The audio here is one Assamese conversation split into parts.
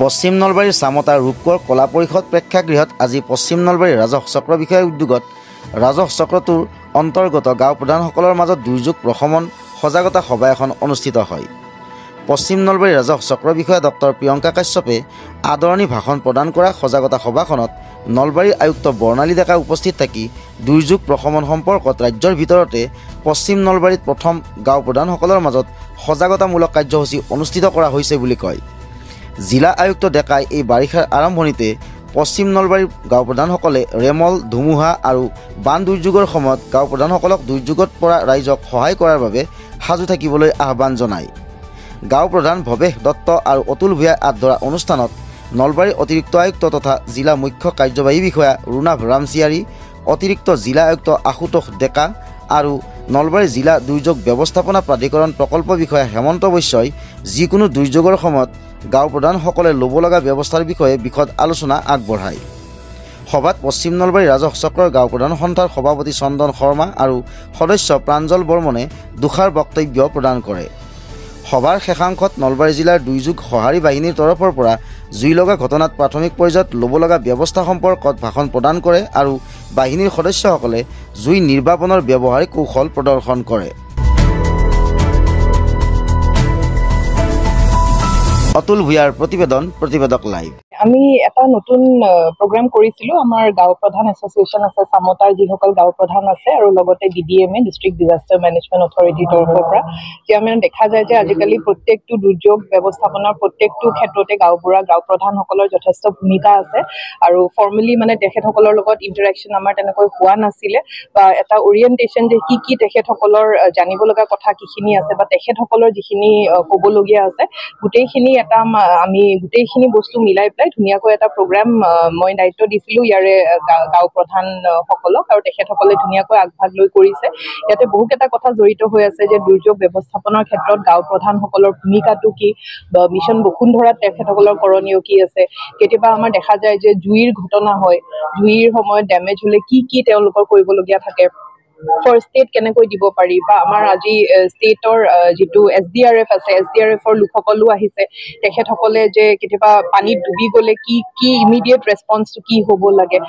পশ্চিম নলবাৰীৰ চামতাৰ ৰূপকোঁৱৰ কলা পৰিষদ প্ৰেক্ষাগৃহত আজি পশ্চিম নলবাৰীৰ ৰাজহ চক্ৰ বিষয়াৰ উদ্যোগত ৰাজহ চক্ৰটোৰ অন্তৰ্গত গাঁও প্ৰধানসকলৰ মাজত দুৰ্যোগ প্ৰশমন সজাগতা সভা এখন অনুষ্ঠিত হয়। পশ্চিম নলবাৰীৰ ৰাজহ চক্ৰ বিষয়া ডক্টৰ প্ৰিয়ংকা কাশ্যপে আদৰণি ভাষণ প্ৰদান কৰা সজাগতা সভাখনত নলবাৰীৰ আয়ুক্ত বৰ্ণালী ডেকা উপস্থিত থাকি দুৰ্যোগ প্ৰশমন সম্পৰ্কত ৰাজ্যৰ ভিতৰতে পশ্চিম নলবাৰীত প্ৰথম গাঁও প্ৰধানসকলৰ মাজত সজাগতামূলক কাৰ্যসূচী অনুষ্ঠিত কৰা হৈছে বুলি কয়। জিলা আয়ুক্ত ডেকাই এই বাৰিষাৰ আৰম্ভণিতে পশ্চিম নলবাৰীৰ গাঁও প্ৰধানসকলে ৰেমল, ধুমুহা আৰু বান দুৰ্যোগৰ সময়ত গাঁও প্ৰধানসকলক দুৰ্যোগত পৰা ৰাইজক সহায় কৰাৰ বাবে সাজু থাকিবলৈ আহ্বান জনায়। গাঁও প্ৰধান ভৱেশ দত্ত আৰু অতুল ভূঞাই আদৰা অনুষ্ঠানত নলবাৰীৰ অতিৰিক্ত আয়ুক্ত তথা জিলা মুখ্য কাৰ্যবাহী বিষয়া ৰুণাভ ৰামচিয়াৰী, অতিৰিক্ত জিলা আয়ুক্ত আশুতোষ ডেকা আৰু নলবাৰী জিলা দুৰ্যোগ ব্যৱস্থাপনা প্ৰাধিকৰণ প্ৰকল্প বিষয়া হেমন্ত বৈশ্যই যিকোনো দুৰ্যোগৰ সময়ত গাঁও প্ৰধানসকলে ল'ব লগা ব্যৱস্থাৰ বিষয়ে বিশদ আলোচনা আগবঢ়ায়। সভাত পশ্চিম নলবাৰী ৰাজহ চক্ৰৰ গাঁও প্ৰধান সন্থাৰ সভাপতি চন্দন শৰ্মা আৰু সদস্য প্ৰাঞ্জল বৰ্মনে দুষাৰ বক্তব্য প্ৰদান কৰে। সভাৰ শেষাংশত নলবাৰী জিলাৰ দুৰ্যোগ সঁহাৰি বাহিনীৰ তৰফৰ পৰা জুই লগা ঘটনাত প্ৰাথমিক পৰ্যায়ত ল'ব লগা ব্যৱস্থা সম্পৰ্কত ভাষণ প্ৰদান কৰে আৰু বাহিনীৰ সদস্যসকলে জুই নিৰ্বাপনৰ ব্যৱহাৰিক কৌশল প্ৰদৰ্শন কৰে। অতুল ভূঞাৰ প্ৰতিবেদন, প্ৰতিবেদক লাইভ। আমি এটা নতুন প্ৰগ্ৰাম কৰিছিলোঁ। আমাৰ গাঁও প্ৰধান এছ'চিয়েশ্যন আছে, চামতাৰ যিসকল গাঁও প্ৰধান আছে আৰু লগতে DDMA ডিষ্ট্ৰিক্ট ডিজাষ্টাৰ মেনেজমেণ্ট অথৰিটিৰ তৰফৰ পৰা যে আমি দেখা যায় যে আজিকালি প্ৰত্যেকটো দুৰ্যোগ ব্যৱস্থাপনাৰ প্ৰত্যেকটো ক্ষেত্ৰতে গাঁও প্ৰধানসকলৰ যথেষ্ট ভূমিকা আছে আৰু ফৰ্মেলি তেখেতসকলৰ লগত ইণ্টাৰেকশ্যন আমাৰ তেনেকৈ হোৱা নাছিলে বা এটা অৰিয়েণ্টেশ্যন যে কি তেখেতসকলৰ জানিব লগা কথা কিখিনি আছে বা তেখেতসকলৰ যিখিনি ক'বলগীয়া আছে গোটেইখিনি আমি গোটেইখিনি বস্তু মিলাই পেলাই ধুনীয়াকৈ এটা প্ৰগ্ৰাম মই দায়িত্ব দিছিলোঁ ইয়াৰে গাঁও প্ৰধানসকলক আৰু তেখেতসকলে ধুনীয়াকৈ আগভাগ লৈ কৰিছে। ইয়াতে বহুকেইটা কথা জড়িত হৈ আছে যে দুৰ্যোগ ব্যৱস্থাপনাৰ ক্ষেত্ৰত গাঁও প্ৰধানসকলৰ ভূমিকাটো কি, মিছন বসুন্ধৰাত তেখেতসকলৰ কৰণীয় কি আছে। কেতিয়াবা আমাৰ দেখা যায় যে জুইৰ ঘটনা হয়, জুইৰ সময়ত ডেমেজ হ'লে কি তেওঁলোকৰ কৰিবলগীয়া থাকে, ফাৰ্ষ্ট এইড কেনেকৈ দিব পাৰি বা আমাৰ আজি ষ্টেটৰ যিটো SDRF আছে, SDRFৰ লোকসকলো আহিছে। তেখেতসকলে যে কেতিয়াবা পানীত ডুবি গ'লে কি ইমিডিয়েট ৰেছপন্সটো কি হ'ব লাগে,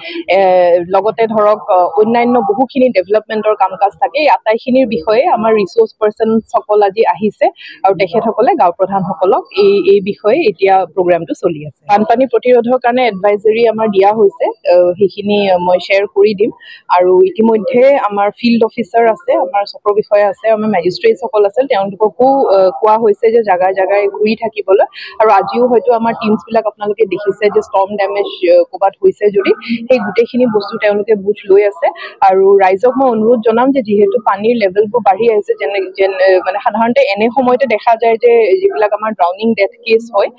লগতে ধৰক অন্যান্য বহুখিনি ডেভেলপমেণ্টৰ কাম কাজ থাকে। এই আটাইখিনিৰ বিষয়ে আমাৰ ৰিচোৰ্চ পাৰ্চনসকল আজি আহিছে আৰু তেখেতসকলে গাঁও প্ৰধানসকলক এই বিষয়ে এতিয়া প্ৰগ্ৰামটো চলি আছে। বানপানী প্ৰতিৰোধৰ কাৰণে এডভাইজৰী আমাৰ দিয়া হৈছে, সেইখিনি মই শ্বেয়াৰ কৰি দিম আৰু ইতিমধ্যে আমাৰ ফিল্ড অফিচাৰ আছে, আমাৰ চক্ৰ বিষয়া আছে, আমাৰ মেজিষ্ট্ৰেটসকল আছে, তেওঁলোককো কোৱা হৈছে যে জাগাই ঘূৰি থাকিবলৈ। আৰু আজিও হয়তো আমাৰ টিমছবিলাক আপোনালোকে দেখিছে যে ষ্টৰ্ম ডেমেজ ক'ৰবাত হৈছে যদি সেই গোটেইখিনি বস্তু তেওঁলোকে বুজ লৈ আছে। আৰু ৰাইজক মই অনুৰোধ জনাম যে যিহেতু পানীৰ লেভেলবোৰ বাঢ়ি আহিছে, সাধাৰণতে এনে সময়তে দেখা যায় যে যিবিলাক আমাৰ ড্ৰাউনিং ডেথ কেছ হয়,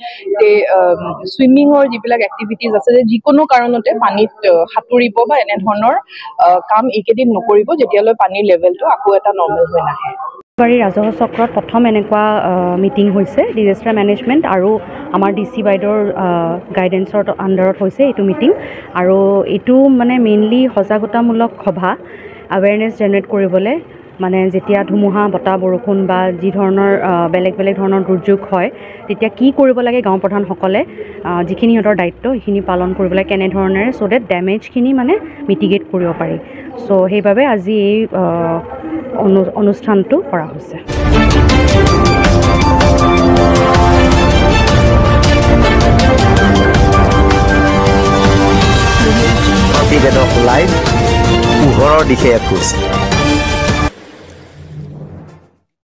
চুইমিঙৰ যিবিলাক এক্টিভিটিজ আছে যে যিকোনো কাৰণতে পানীত সাঁতুৰিব বা এনেধৰণৰ কাম এইকেইদিন নকৰিব যেতিয়ালৈ পানীৰ লেভেলটো আকৌ এটা নৰ্মেল হৈ নাহে। নলবাৰী ৰাজহ চক্ৰত প্ৰথম এনেকুৱা মিটিং হৈছে ডিজাষ্টাৰ মেনেজমেণ্ট আৰু আমাৰ DC বাইদেউৰ গাইডেন্সৰ আণ্ডাৰত হৈছে এইটো মিটিং। আৰু এইটো মেইনলি সজাগতামূলক সভা, আৱেৰনেছ জেনেৰেট কৰিবলৈ, যেতিয়া ধুমুহা, বতাহ, বৰষুণ বা যি ধৰণৰ বেলেগ ধৰণৰ দুৰ্যোগ হয় তেতিয়া কি কৰিব লাগে গাঁও প্ৰধানসকলে যিখিনি সিহঁতৰ দায়িত্ব সেইখিনি পালন কৰিব লাগে কেনেধৰণেৰে চ' ডেট ডেমেজখিনি মিটিগেট কৰিব পাৰি। চ' সেইবাবে আজি এই অনুষ্ঠানটো কৰা হৈছে। প্ৰতিবেদক লাইভ, পোহৰৰ দিশে এখোজ।